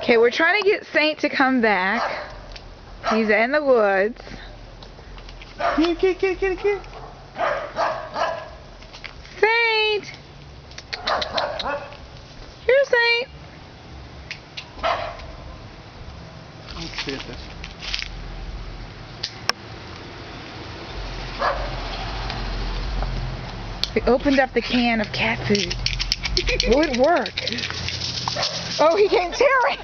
Okay, we're trying to get Saint to come back. He's in the woods. Get. Saint! Here, Saint! Let's see if this. We opened up the can of cat food. Would work. Oh, he came tearing!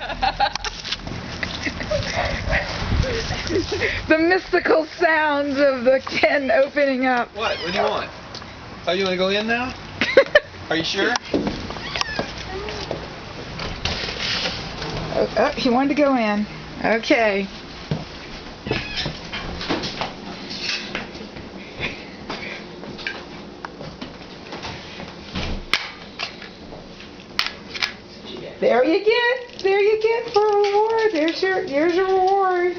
The mystical sounds of the tin opening up. What? What do you want? Oh, you want to go in now? Are you sure? Oh, he wanted to go in. Okay. There you get for a reward. Here's your reward.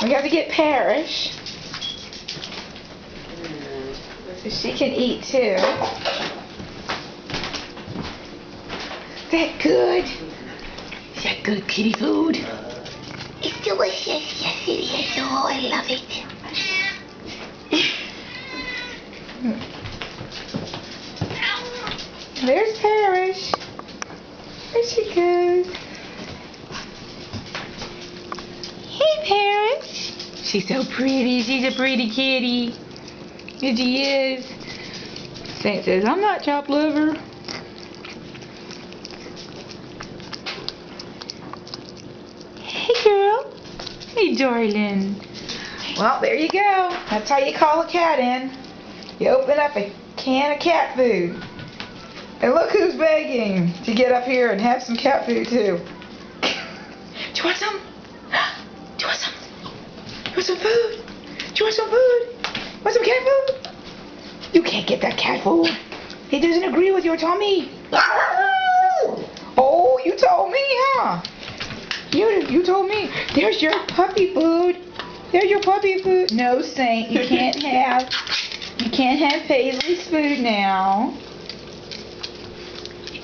We have to get Parrish, so she can eat too. Is that good? Is that good kitty food? It's delicious. Yes, it is. Oh, I love it. There's Parrish. There she goes. Hey, Parrish. She's so pretty. She's a pretty kitty. Here she is. Saint says, I'm not chopped liver. Hey, girl. Hey, darling. Well, there you go. That's how you call a cat in. You open up a can of cat food. And look who's begging to get up here and have some cat food too. Do you want some? Do you want some? You want some food? Do you want some food? Want some cat food? You can't get that cat food. He doesn't agree with your tummy. Oh, you told me, huh? You told me. There's your puppy food. There's your puppy food. No, Saint, you can't have Paisley's food now.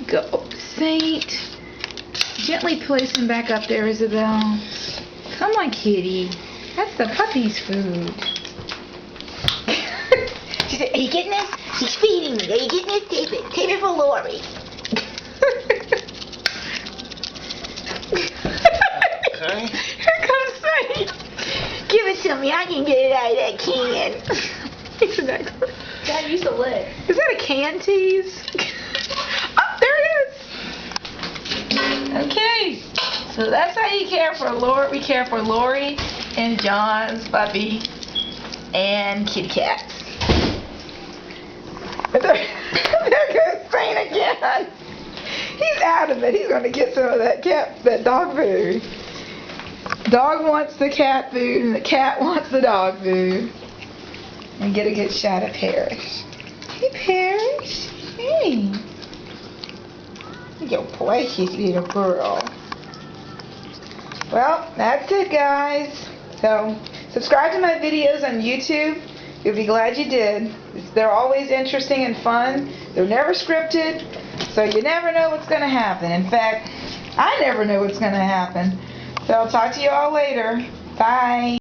Go, Saint. Gently place him back up there, Isabel. Come on, kitty. That's the puppy's food. She said, are you getting this? He's feeding me. Are you getting this? Tape it. Tape it for Lori. Okay. Here comes Saint. Give it to me. I can get it out of that can. Isn't that gross? Gotta use the lid. Is that a can tease? Oh, there it is. Okay. So that's how you care for Lori. We care for Lori and John's puppy and kitty cats. There goes Saint again. He's out of it. He's going to get some of that dog food. Dog wants the cat food and the cat wants the dog food. And get a good shot of Parrish. Hey, Parrish. Hey. You're a precious little girl. Well, that's it, guys. So, subscribe to my videos on YouTube. You'll be glad you did. They're always interesting and fun. They're never scripted, so you never know what's going to happen. In fact, I never know what's going to happen. So I'll talk to you all later. Bye.